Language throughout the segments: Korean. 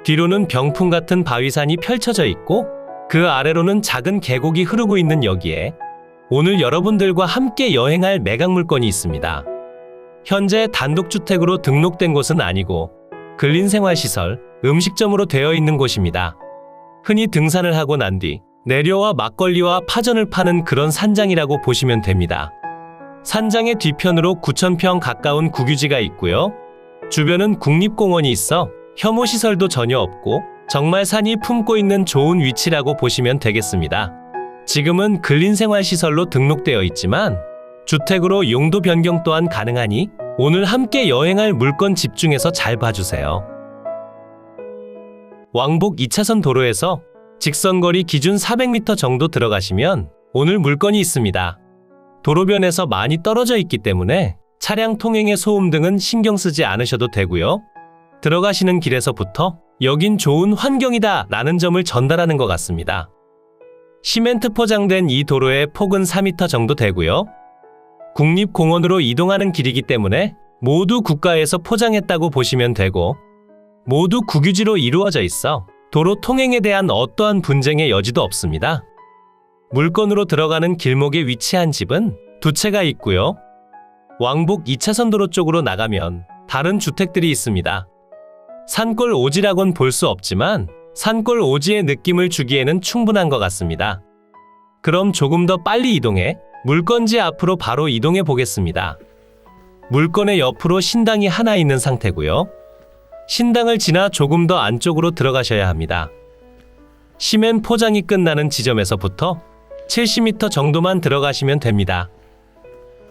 뒤로는 병풍 같은 바위산이 펼쳐져 있고 그 아래로는 작은 계곡이 흐르고 있는 여기에 오늘 여러분들과 함께 여행할 매각 물건이 있습니다. 현재 단독주택으로 등록된 곳은 아니고 근린생활시설, 음식점으로 되어 있는 곳입니다. 흔히 등산을 하고 난 뒤 내려와 막걸리와 파전을 파는 그런 산장이라고 보시면 됩니다. 산장의 뒤편으로 9,000평 가까운 국유지가 있고요. 주변은 국립공원이 있어 혐오시설도 전혀 없고 정말 산이 품고 있는 좋은 위치라고 보시면 되겠습니다. 지금은 근린생활시설로 등록되어 있지만 주택으로 용도 변경 또한 가능하니 오늘 함께 여행할 물건 집중해서 잘 봐주세요. 왕복 2차선 도로에서 직선거리 기준 400m 정도 들어가시면 오늘 물건이 있습니다. 도로변에서 많이 떨어져 있기 때문에 차량 통행의 소음 등은 신경 쓰지 않으셔도 되고요. 들어가시는 길에서부터 여긴 좋은 환경이다 라는 점을 전달하는 것 같습니다. 시멘트 포장된 이 도로의 폭은 4m 정도 되고요. 국립공원으로 이동하는 길이기 때문에 모두 국가에서 포장했다고 보시면 되고 모두 국유지로 이루어져 있어 도로 통행에 대한 어떠한 분쟁의 여지도 없습니다. 물건으로 들어가는 길목에 위치한 집은 두 채가 있고요. 왕복 2차선 도로 쪽으로 나가면 다른 주택들이 있습니다. 산골 오지라곤 볼 수 없지만 산골 오지의 느낌을 주기에는 충분한 것 같습니다. 그럼 조금 더 빨리 이동해 물건지 앞으로 바로 이동해 보겠습니다. 물건의 옆으로 신당이 하나 있는 상태고요. 신당을 지나 조금 더 안쪽으로 들어가셔야 합니다. 시멘 포장이 끝나는 지점에서부터 70m 정도만 들어가시면 됩니다.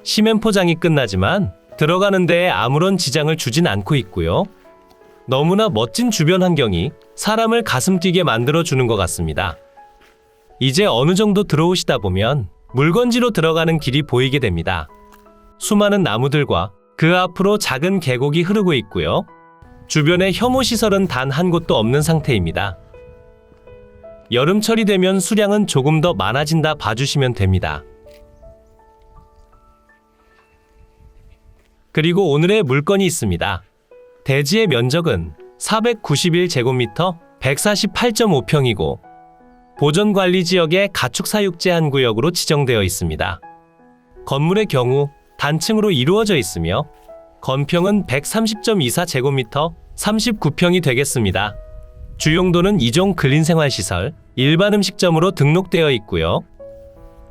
시멘 포장이 끝나지만 들어가는 데에 아무런 지장을 주진 않고 있고요. 너무나 멋진 주변 환경이 사람을 가슴 뛰게 만들어주는 것 같습니다. 이제 어느 정도 들어오시다 보면 물건지로 들어가는 길이 보이게 됩니다. 수많은 나무들과 그 앞으로 작은 계곡이 흐르고 있고요. 주변에 혐오시설은 단 한 곳도 없는 상태입니다. 여름철이 되면 수량은 조금 더 많아진다 봐주시면 됩니다. 그리고 오늘의 물건이 있습니다. 대지의 면적은 491제곱미터 148.5평이고 보존관리지역의 가축사육제 한 구역으로 지정되어 있습니다. 건물의 경우 단층으로 이루어져 있으며 건평은 130.24제곱미터 39평이 되겠습니다. 주용도는 2종 근린생활시설, 일반 음식점으로 등록되어 있고요.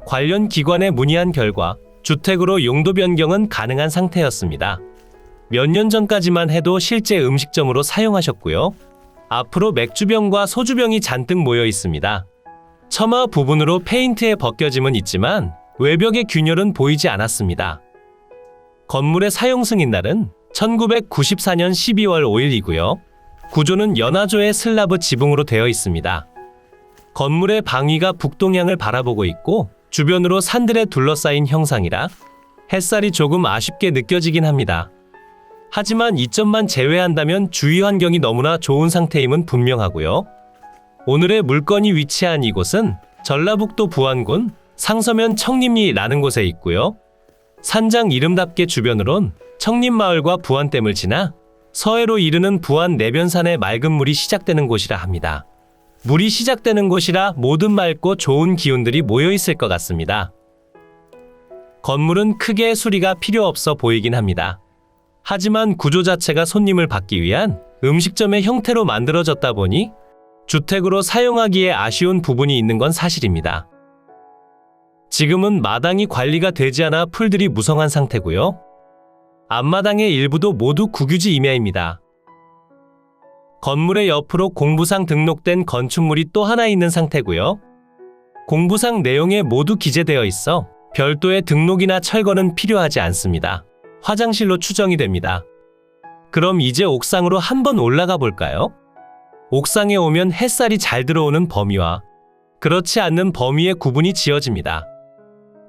관련 기관에 문의한 결과 주택으로 용도 변경은 가능한 상태였습니다. 몇 년 전까지만 해도 실제 음식점으로 사용하셨고요. 앞으로 맥주병과 소주병이 잔뜩 모여 있습니다. 처마 부분으로 페인트의 벗겨짐은 있지만 외벽의 균열은 보이지 않았습니다. 건물의 사용 승인날은 1994년 12월 5일이고요. 구조는 연화조의 슬라브 지붕으로 되어 있습니다. 건물의 방위가 북동향을 바라보고 있고 주변으로 산들에 둘러싸인 형상이라 햇살이 조금 아쉽게 느껴지긴 합니다. 하지만 이 점만 제외한다면 주위 환경이 너무나 좋은 상태임은 분명하고요. 오늘의 물건이 위치한 이곳은 전라북도 부안군 상서면 청림리라는 곳에 있고요. 산장 이름답게 주변으론 청림마을과 부안댐을 지나 서해로 이르는 부안 내변산의 맑은 물이 시작되는 곳이라 합니다. 물이 시작되는 곳이라 모든 맑고 좋은 기운들이 모여 있을 것 같습니다. 건물은 크게 수리가 필요 없어 보이긴 합니다. 하지만 구조 자체가 손님을 받기 위한 음식점의 형태로 만들어졌다 보니 주택으로 사용하기에 아쉬운 부분이 있는 건 사실입니다. 지금은 마당이 관리가 되지 않아 풀들이 무성한 상태고요. 앞마당의 일부도 모두 국유지 임야입니다. 건물의 옆으로 공부상 등록된 건축물이 또 하나 있는 상태고요. 공부상 내용에 모두 기재되어 있어 별도의 등록이나 철거는 필요하지 않습니다. 화장실로 추정이 됩니다. 그럼 이제 옥상으로 한번 올라가 볼까요? 옥상에 오면 햇살이 잘 들어오는 범위와 그렇지 않는 범위의 구분이 지어집니다.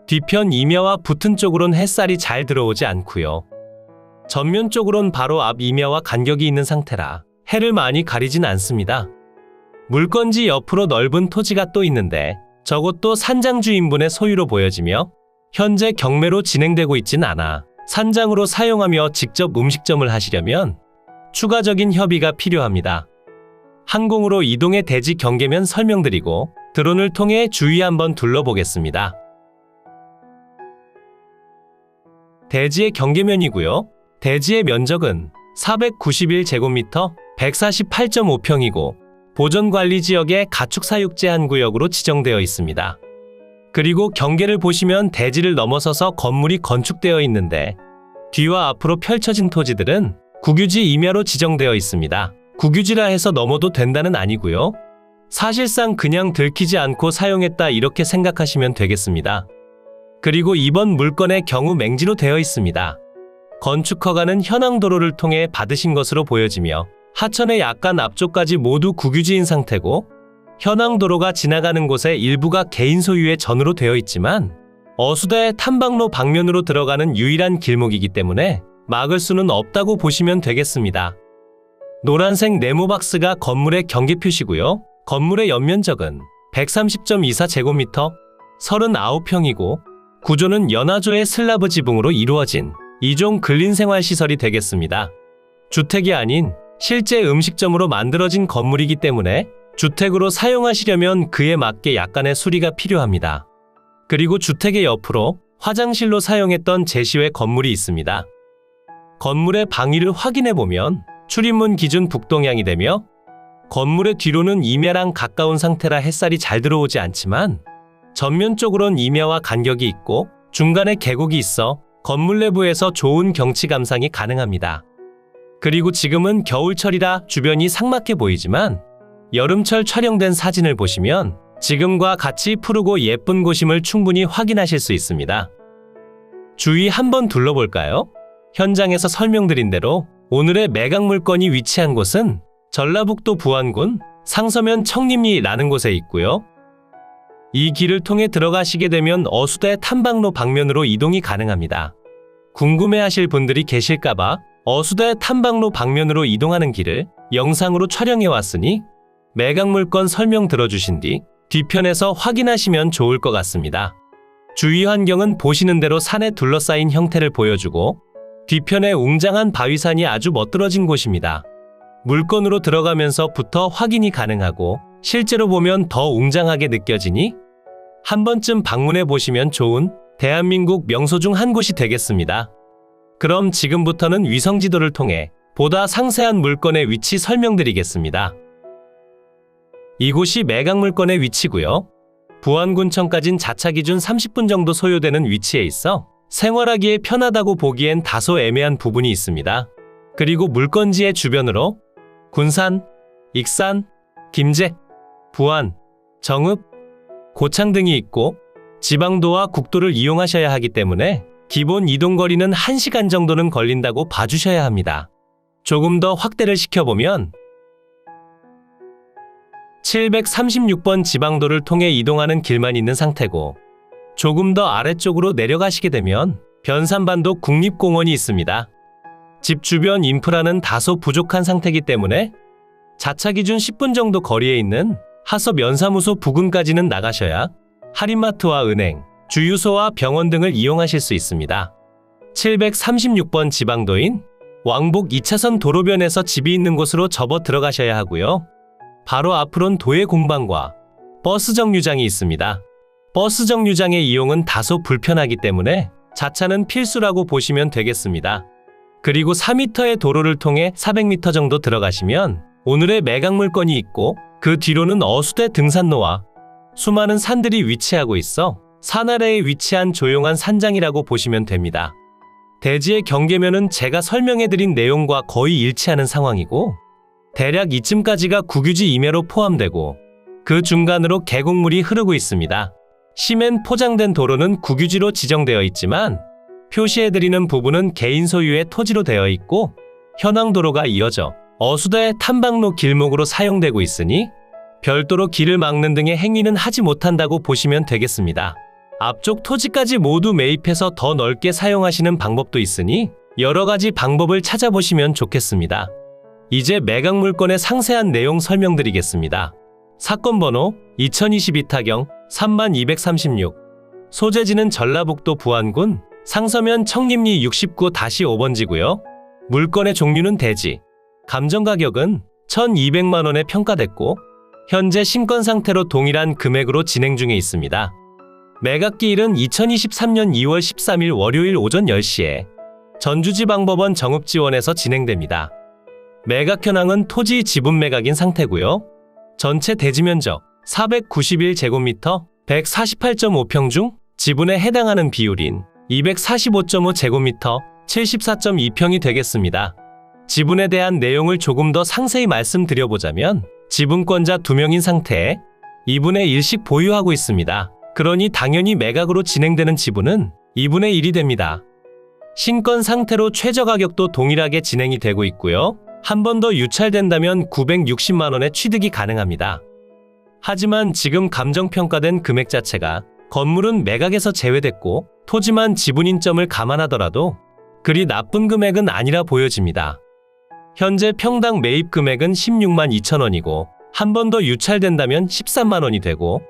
뒤편 임야와 붙은 쪽으론 햇살이 잘 들어오지 않고요. 전면 쪽으론 바로 앞 임야와 간격이 있는 상태라 해를 많이 가리진 않습니다. 물건지 옆으로 넓은 토지가 또 있는데 저것도 산장 주인분의 소유로 보여지며 현재 경매로 진행되고 있진 않아 산장으로 사용하며 직접 음식점을 하시려면 추가적인 협의가 필요합니다. 항공으로 이동의 대지 경계면 설명드리고 드론을 통해 주위 한번 둘러보겠습니다. 대지의 경계면이고요. 대지의 면적은 491제곱미터 148.5평이고 보존관리지역의 가축사육제 한 구역으로 지정되어 있습니다. 그리고 경계를 보시면 대지를 넘어서서 건물이 건축되어 있는데 뒤와 앞으로 펼쳐진 토지들은 국유지 임야로 지정되어 있습니다. 국유지라 해서 넘어도 된다는 아니고요. 사실상 그냥 들키지 않고 사용했다 이렇게 생각하시면 되겠습니다. 그리고 이번 물건의 경우 맹지로 되어 있습니다. 건축 허가는 현황도로를 통해 받으신 것으로 보여지며 하천의 약간 앞쪽까지 모두 국유지인 상태고 현황도로가 지나가는 곳의 일부가 개인 소유의 전으로 되어 있지만 어수대 탐방로 방면으로 들어가는 유일한 길목이기 때문에 막을 수는 없다고 보시면 되겠습니다. 노란색 네모박스가 건물의 경계 표시고요. 건물의 연면적은 130.24제곱미터 39평이고 구조는 연화조의 슬라브 지붕으로 이루어진 2종 근린생활시설이 되겠습니다. 주택이 아닌 실제 음식점으로 만들어진 건물이기 때문에 주택으로 사용하시려면 그에 맞게 약간의 수리가 필요합니다. 그리고 주택의 옆으로 화장실로 사용했던 제시외 건물이 있습니다. 건물의 방위를 확인해보면 출입문 기준 북동향이 되며 건물의 뒤로는 임야랑 가까운 상태라 햇살이 잘 들어오지 않지만 전면 쪽으론 임야와 간격이 있고 중간에 계곡이 있어 건물 내부에서 좋은 경치 감상이 가능합니다. 그리고 지금은 겨울철이라 주변이 삭막해 보이지만 여름철 촬영된 사진을 보시면 지금과 같이 푸르고 예쁜 곳임을 충분히 확인하실 수 있습니다. 주위 한번 둘러볼까요? 현장에서 설명드린 대로 오늘의 매각 물건이 위치한 곳은 전라북도 부안군 상서면 청림리라는 곳에 있고요. 이 길을 통해 들어가시게 되면 어수대 탐방로 방면으로 이동이 가능합니다. 궁금해하실 분들이 계실까봐 어수대 탐방로 방면으로 이동하는 길을 영상으로 촬영해 왔으니 매각 물건 설명 들어주신 뒤 뒤편에서 확인하시면 좋을 것 같습니다. 주위 환경은 보시는 대로 산에 둘러싸인 형태를 보여주고 뒤편에 웅장한 바위산이 아주 멋들어진 곳입니다. 물건으로 들어가면서부터 확인이 가능하고 실제로 보면 더 웅장하게 느껴지니 한 번쯤 방문해 보시면 좋은 대한민국 명소 중 한 곳이 되겠습니다. 그럼 지금부터는 위성지도를 통해 보다 상세한 물건의 위치 설명드리겠습니다. 이곳이 매각 물건의 위치고요. 부안군청까진 자차 기준 30분 정도 소요되는 위치에 있어 생활하기에 편하다고 보기엔 다소 애매한 부분이 있습니다. 그리고 물건지의 주변으로 군산, 익산, 김제, 부안, 정읍, 고창 등이 있고 지방도와 국도를 이용하셔야 하기 때문에 기본 이동거리는 1시간 정도는 걸린다고 봐주셔야 합니다. 조금 더 확대를 시켜보면 736번 지방도를 통해 이동하는 길만 있는 상태고 조금 더 아래쪽으로 내려가시게 되면 변산반도 국립공원이 있습니다. 집 주변 인프라는 다소 부족한 상태이기 때문에 자차 기준 10분 정도 거리에 있는 하서 면사무소 부근까지는 나가셔야 할인마트와 은행, 주유소와 병원 등을 이용하실 수 있습니다. 736번 지방도인 왕복 2차선 도로변에서 집이 있는 곳으로 접어 들어가셔야 하고요. 바로 앞으론 도예 공방과 버스 정류장이 있습니다. 버스 정류장의 이용은 다소 불편하기 때문에 자차는 필수라고 보시면 되겠습니다. 그리고 4m의 도로를 통해 400m 정도 들어가시면 오늘의 매각 물건이 있고 그 뒤로는 어수대 등산로와 수많은 산들이 위치하고 있어 산 아래에 위치한 조용한 산장이라고 보시면 됩니다. 대지의 경계면은 제가 설명해드린 내용과 거의 일치하는 상황이고 대략 이쯤까지가 국유지 임야로 포함되고 그 중간으로 계곡물이 흐르고 있습니다. 시멘 포장된 도로는 국유지로 지정되어 있지만 표시해드리는 부분은 개인 소유의 토지로 되어 있고 현황도로가 이어져 어수대 탐방로 길목으로 사용되고 있으니 별도로 길을 막는 등의 행위는 하지 못한다고 보시면 되겠습니다. 앞쪽 토지까지 모두 매입해서 더 넓게 사용하시는 방법도 있으니 여러 가지 방법을 찾아보시면 좋겠습니다. 이제 매각 물건의 상세한 내용 설명드리겠습니다. 사건 번호 2022타경 3236 소재지는 전라북도 부안군 상서면 청림리 69-5번지고요. 물건의 종류는 대지, 감정 가격은 1,200만 원에 평가됐고 현재 신권 상태로 동일한 금액으로 진행 중에 있습니다. 매각기일은 2023년 2월 13일 월요일 오전 10시에 전주지방법원 정읍지원에서 진행됩니다. 매각 현황은 토지 지분 매각인 상태고요. 전체 대지 면적 491제곱미터 148.5평 중 지분에 해당하는 비율인 245.5제곱미터 74.2평이 되겠습니다. 지분에 대한 내용을 조금 더 상세히 말씀드려보자면 지분권자 2명인 상태에 2분의 1씩 보유하고 있습니다. 그러니 당연히 매각으로 진행되는 지분은 2분의 1이 됩니다. 신권 상태로 최저 가격도 동일하게 진행이 되고 있고요. 한 번 더 유찰된다면 960만 원의 취득이 가능합니다. 하지만 지금 감정평가된 금액 자체가 건물은 매각에서 제외됐고 토지만 지분인 점을 감안하더라도 그리 나쁜 금액은 아니라 보여집니다. 현재 평당 매입 금액은 16만 2천 원이고 한 번 더 유찰된다면 13만 원이 되고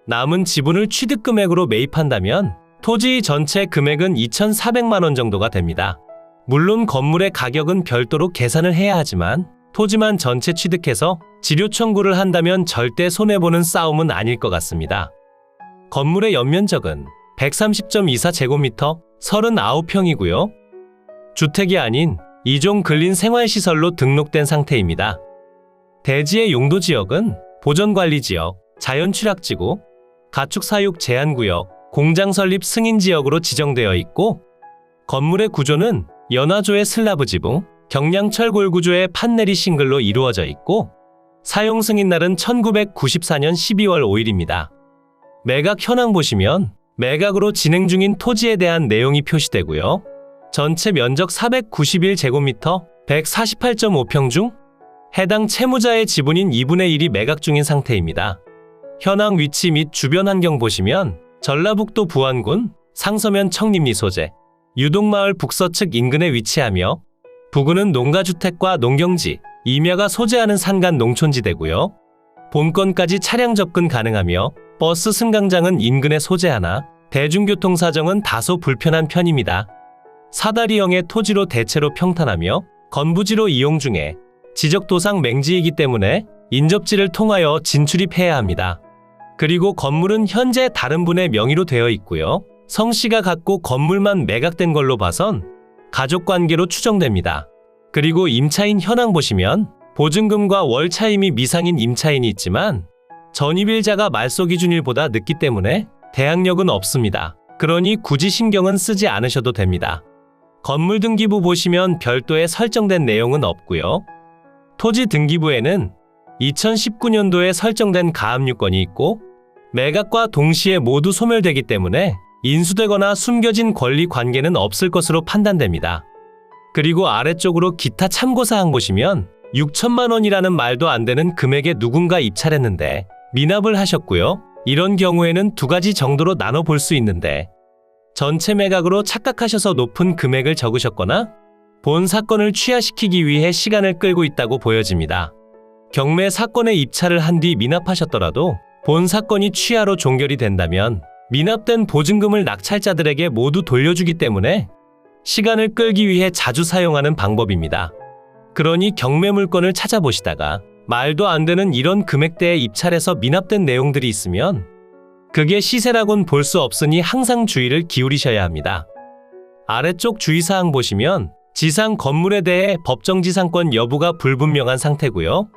남은 지분을 취득 금액으로 매입한다면 토지 전체 금액은 2,400만 원 정도가 됩니다. 물론 건물의 가격은 별도로 계산을 해야 하지만 토지만 전체 취득해서 지료 청구를 한다면 절대 손해보는 싸움은 아닐 것 같습니다. 건물의 연면적은 130.24제곱미터 39평이고요. 주택이 아닌 2종 근린 생활시설로 등록된 상태입니다. 대지의 용도 지역은 보전관리지역, 자연취락지구, 가축사육 제한구역, 공장 설립 승인지역으로 지정되어 있고 건물의 구조는 연화조의 슬라브 지붕, 경량철 골구조의 판넬이 싱글로 이루어져 있고 사용 승인날은 1994년 12월 5일입니다. 매각 현황 보시면 매각으로 진행 중인 토지에 대한 내용이 표시되고요. 전체 면적 491제곱미터 148.5평 중 해당 채무자의 지분인 2분의 1이 매각 중인 상태입니다. 현황 위치 및 주변 환경 보시면 전라북도 부안군 상서면 청림리 소재, 유동마을 북서측 인근에 위치하며 부근은 농가주택과 농경지, 임야가 소재하는 산간 농촌지대고요. 본건까지 차량 접근 가능하며 버스 승강장은 인근에 소재하나 대중교통 사정은 다소 불편한 편입니다. 사다리형의 토지로 대체로 평탄하며 건부지로 이용 중에 지적도상 맹지이기 때문에 인접지를 통하여 진출입해야 합니다. 그리고 건물은 현재 다른 분의 명의로 되어 있고요. 성씨가 갖고 건물만 매각된 걸로 봐선 가족관계로 추정됩니다. 그리고 임차인 현황 보시면 보증금과 월 차임이 미상인 임차인이 있지만 전입일자가 말소 기준일보다 늦기 때문에 대항력은 없습니다. 그러니 굳이 신경은 쓰지 않으셔도 됩니다. 건물 등기부 보시면 별도의 설정된 내용은 없고요. 토지 등기부에는 2019년도에 설정된 가압류권이 있고 매각과 동시에 모두 소멸되기 때문에 인수되거나 숨겨진 권리 관계는 없을 것으로 판단됩니다. 그리고 아래쪽으로 기타 참고사항 보시면 6천만 원이라는 말도 안 되는 금액에 누군가 입찰했는데 미납을 하셨고요. 이런 경우에는 두 가지 정도로 나눠 볼 수 있는데 전체 매각으로 착각하셔서 높은 금액을 적으셨거나 본 사건을 취하시키기 위해 시간을 끌고 있다고 보여집니다. 경매 사건에 입찰을 한 뒤 미납하셨더라도 본 사건이 취하로 종결이 된다면 미납된 보증금을 낙찰자들에게 모두 돌려주기 때문에 시간을 끌기 위해 자주 사용하는 방법입니다. 그러니 경매 물건을 찾아보시다가 말도 안 되는 이런 금액대에 입찰해서 미납된 내용들이 있으면 그게 시세라곤 볼 수 없으니 항상 주의를 기울이셔야 합니다. 아래쪽 주의사항 보시면 지상 건물에 대해 법정지상권 여부가 불분명한 상태고요.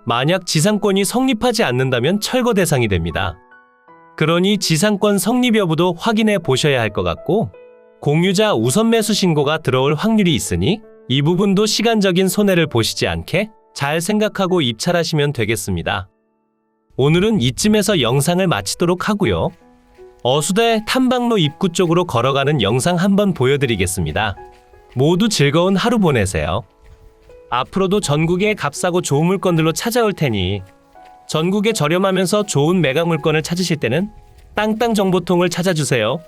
만약 지상권이 성립하지 않는다면 철거 대상이 됩니다. 그러니 지상권 성립 여부도 확인해 보셔야 할 것 같고 공유자 우선 매수 신고가 들어올 확률이 있으니 이 부분도 시간적인 손해를 보시지 않게 잘 생각하고 입찰하시면 되겠습니다. 오늘은 이쯤에서 영상을 마치도록 하고요. 어수대 탐방로 입구 쪽으로 걸어가는 영상 한번 보여드리겠습니다. 모두 즐거운 하루 보내세요. 앞으로도 전국의 값싸고 좋은 물건들로 찾아올 테니 전국에 저렴하면서 좋은 매각 물건을 찾으실 때는 땅땅정보통을 찾아주세요.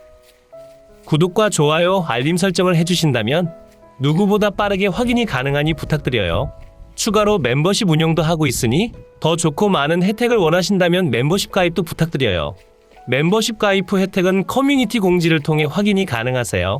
구독과 좋아요, 알림 설정을 해주신다면 누구보다 빠르게 확인이 가능하니 부탁드려요. 추가로 멤버십 운영도 하고 있으니 더 좋고 많은 혜택을 원하신다면 멤버십 가입도 부탁드려요. 멤버십 가입 후 혜택은 커뮤니티 공지를 통해 확인이 가능하세요.